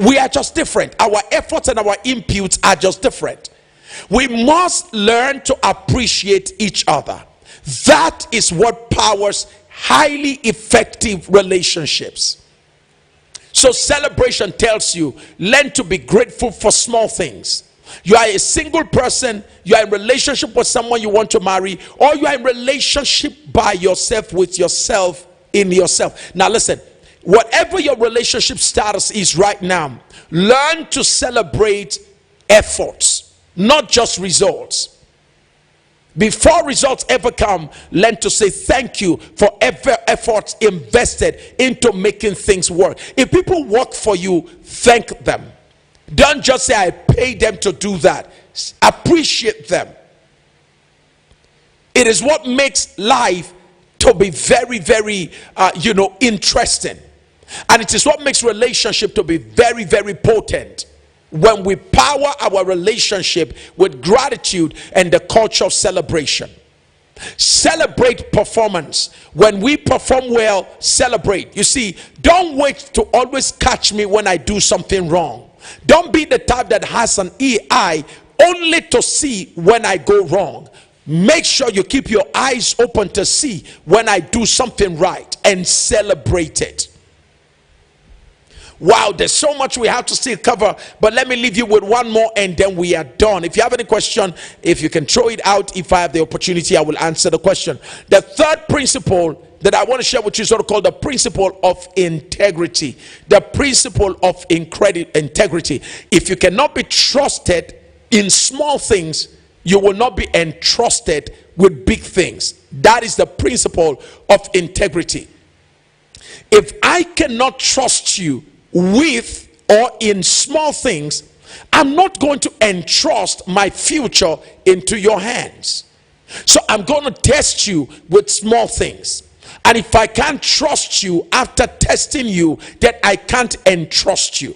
Speaker 1: We are just different. Our efforts and our inputs are just different. We must learn to appreciate each other. That is what powers highly effective relationships. So celebration tells you, learn to be grateful for small things. You are a single person, you are in relationship with someone you want to marry, or you are in relationship by yourself with yourself in yourself. Now listen, whatever your relationship status is right now, learn to celebrate efforts, not just results. Before results ever come, learn to say thank you for every effort invested into making things work. If people work for you, thank them. Don't just say I pay them to do that. Appreciate them. It is what makes life to be very, very interesting. And it is what makes relationship to be very, very potent. When we power our relationship with gratitude and the culture of celebration. Celebrate performance. When we perform well, celebrate. You see, don't wait to always catch me when I do something wrong. Don't be the type that has an eye only to see when I go wrong. Make sure you keep your eyes open to see when I do something right and celebrate it. Wow, there's so much we have to still cover, but let me leave you with one more and then we are done. If you have any question, if you can throw it out, if I have the opportunity, I will answer the question. The third principle that I want to share with you is sort of called the principle of integrity. The principle of integrity. If you cannot be trusted in small things, you will not be entrusted with big things. That is the principle of integrity. If I cannot trust you with or in small things, I'm not going to entrust my future into your hands. So I'm going to test you with small things. And if I can't trust you after testing you, then I can't entrust you.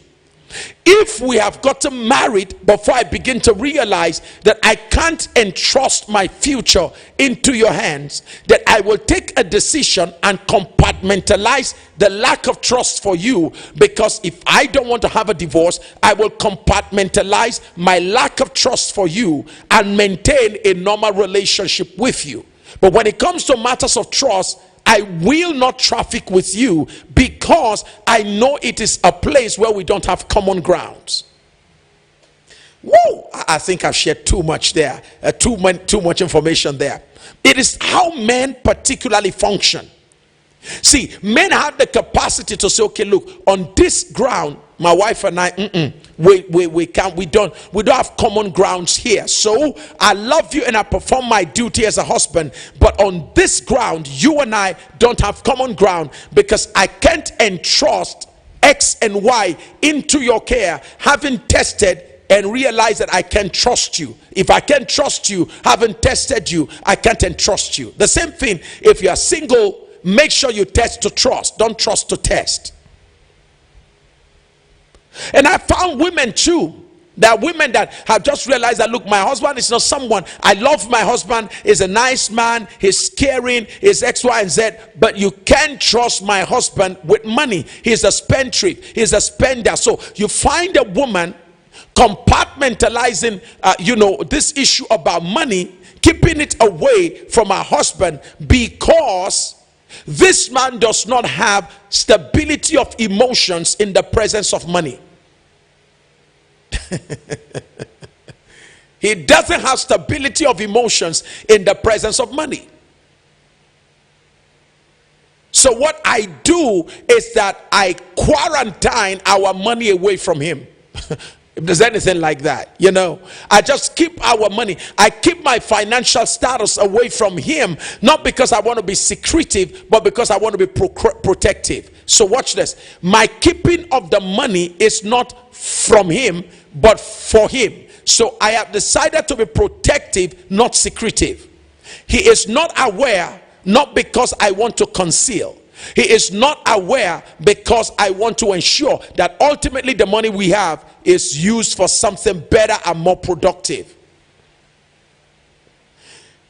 Speaker 1: If we have gotten married before I begin to realize that I can't entrust my future into your hands, that I will take a decision and compartmentalize the lack of trust for you, because if I don't want to have a divorce, I will compartmentalize my lack of trust for you and maintain a normal relationship with you. But when it comes to matters of trust, I will not traffic with you because I know it is a place where we don't have common grounds. Whoa, I think I've shared too much there, too much information there. It is how men particularly function. See, men have the capacity to say, okay, look, on this ground, my wife and I, we don't have common grounds here. So I love you and I perform my duty as a husband, but on this ground, you and I don't have common ground, because I can't entrust X and Y into your care, having tested and realize that I can trust you. If I can't trust you, having tested you, I can't entrust you. The same thing, if you are single, make sure you test to trust. Don't trust to test. And I found women too. There are women that have just realized that, look, my husband is not someone, I love my husband, he's a nice man, he's caring, he's X, Y, and Z, but you can't trust my husband with money. He's a spendthrift, he's a spender. So you find a woman compartmentalizing, this issue about money, keeping it away from her husband, because this man does not have stability of emotions in the presence of money. He doesn't have stability of emotions in the presence of money. So what I do is that I quarantine our money away from him. If there's anything like that, I just keep our money. I keep my financial status away from him, not because I want to be secretive, but because I want to be protective. So watch this. My keeping of the money is not from him, but for him. So I have decided to be protective, not secretive. He is not aware, not because I want to conceal. He is not aware because I want to ensure that ultimately the money we have is used for something better and more productive.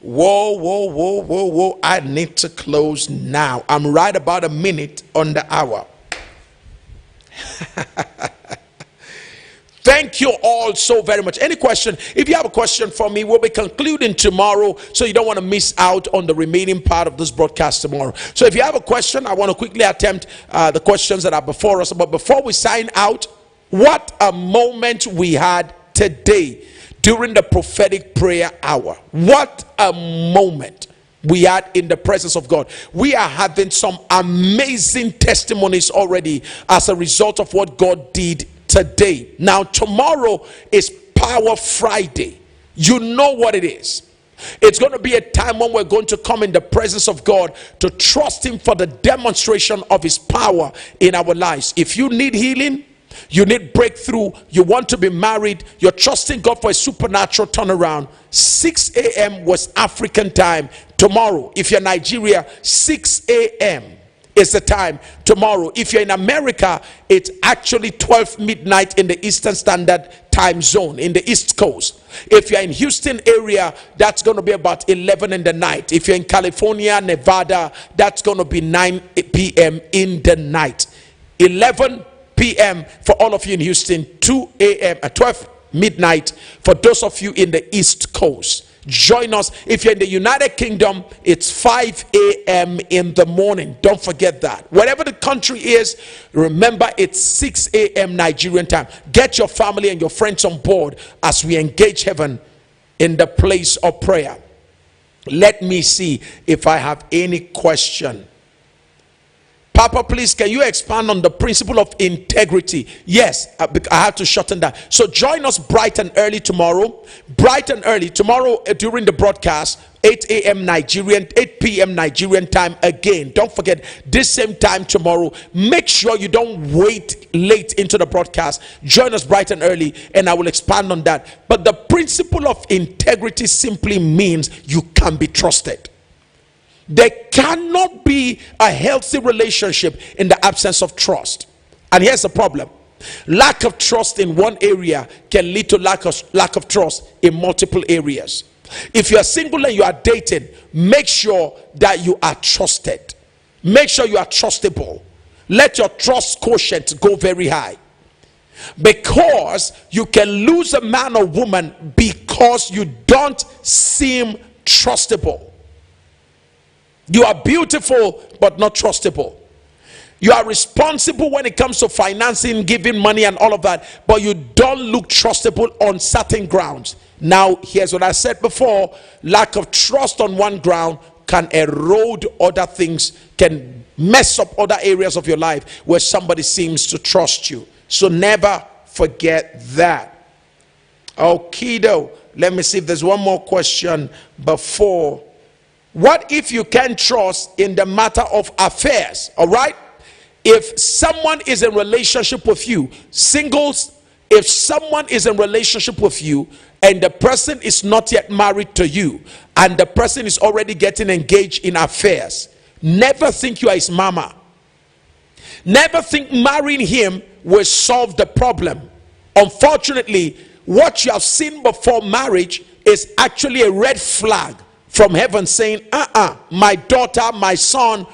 Speaker 1: Whoa. I need to close now. I'm right about a minute on the hour. Thank you all so very much. Any question? If you have a question for me, we'll be concluding tomorrow, so you don't want to miss out on the remaining part of this broadcast tomorrow. So if you have a question, I want to quickly attempt the questions that are before us. But before we sign out, what a moment we had today during the prophetic prayer hour. What a moment we had in the presence of God. We are having some amazing testimonies already as a result of what God did today. Now tomorrow is Power Friday. You know what it is. It's going to be a time when we're going to come in the presence of God to trust him for the demonstration of his power in our lives. If you need healing, you need breakthrough, you want to be married, you're trusting God for a supernatural turnaround, 6 a.m. West African time tomorrow. If you're Nigeria, 6 a.m. is the time tomorrow. If you're in America, it's actually 12 midnight in the Eastern Standard Time Zone in the East Coast. If you're in Houston area, that's going to be about 11 in the night. If you're in California, Nevada, that's going to be 9 p.m. in the night. 11 p.m. for all of you in Houston, 2 a.m. at 12 midnight for those of you in the East Coast. Join us. If you're in the United Kingdom, it's 5 a.m. in the morning. Don't forget that. Whatever the country is, remember it's 6 a.m. Nigerian time. Get your family and your friends on board as we engage heaven in the place of prayer. Let me see if I have any question. Papa, please, can you expand on the principle of integrity? Yes, I have to shorten that. So join us bright and early tomorrow. Bright and early tomorrow during the broadcast, 8 a.m. Nigerian, 8 p.m. Nigerian time again. Don't forget, this same time tomorrow. Make sure you don't wait late into the broadcast. Join us bright and early, and I will expand on that. But the principle of integrity simply means you can be trusted. There cannot be a healthy relationship in the absence of trust. And here's the problem. Lack of trust in one area can lead to lack of trust in multiple areas. If you are single and you are dating, make sure that you are trusted. Make sure you are trustable. Let your trust quotient go very high. Because you can lose a man or woman because you don't seem trustable. You are beautiful but not trustable. You are responsible when it comes to financing, giving money and all of that, but you don't look trustable on certain grounds. Now, here's what I said before. Lack of trust on one ground can erode other things, can mess up other areas of your life where somebody seems to trust you. So never forget that. Okido. Let me see if there's one more question before. What if you can't trust in the matter of affairs? All right. If someone is in relationship with you, singles, if someone is in relationship with you and the person is not yet married to you and the person is already getting engaged in affairs, never think you are his mama. Never think marrying him will solve the problem. Unfortunately, what you have seen before marriage is actually a red flag from heaven saying, my daughter, my son,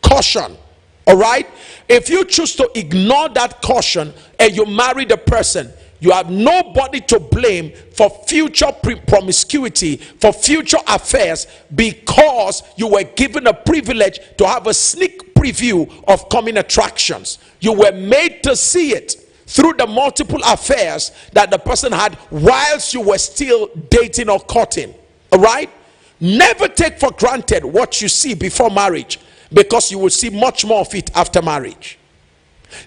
Speaker 1: caution. All right. If you choose to ignore that caution and you marry the person, you have nobody to blame for future promiscuity, for future affairs, because you were given a privilege to have a sneak preview of coming attractions. You were made to see it through the multiple affairs that the person had whilst you were still dating or courting. All right. Never take for granted what you see before marriage. because you will see much more of it after marriage.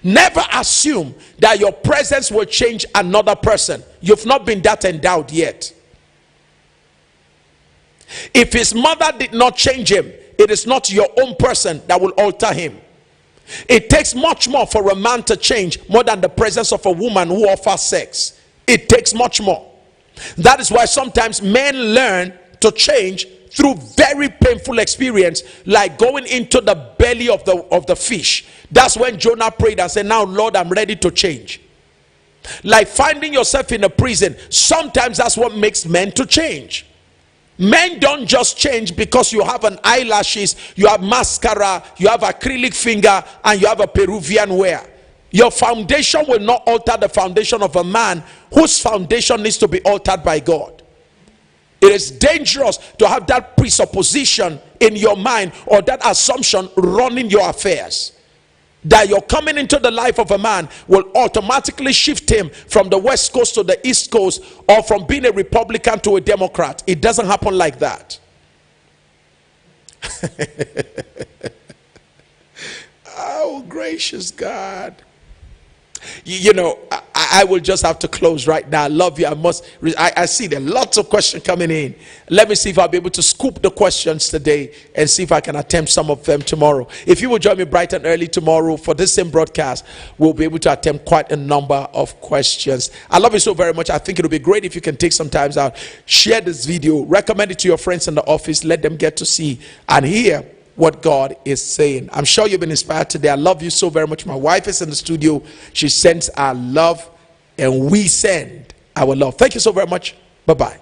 Speaker 1: Never assume that your presence will change another person. You've not been that endowed yet. If his mother did not change him, it is not your own person that will alter him. It takes much more for a man to change more than the presence of a woman who offers sex. It takes much more. That is why sometimes men learn to change through very painful experience, like going into the belly of the fish. That's when Jonah prayed and said, now Lord, I'm ready to change. Like finding yourself in a prison, sometimes that's what makes men to change. Men don't just change because you have an eyelashes, you have mascara, you have acrylic finger, and you have a Peruvian wear. Your foundation will not alter the foundation of a man whose foundation needs to be altered by God. It is dangerous to have that presupposition in your mind, or that assumption running your affairs, that you're coming into the life of a man will automatically shift him from the West Coast to the East Coast, or from being a Republican to a Democrat. It doesn't happen like that. Oh, gracious God. You know, I will just have to close right now. I love you. I see there are lots of questions coming in. Let me see if I'll be able to scoop the questions today and see if I can attempt some of them tomorrow. If you will join me bright and early tomorrow for this same broadcast, we'll be able to attempt quite a number of questions. I love you so very much. I think it'll be great if you can take some time out, share this video, recommend it to your friends in the office, let them get to see and hear what God is saying. I'm sure you've been inspired today. I love you so very much. My wife is in the studio. She sends our love and we send our love. Thank you so very much. Bye-bye.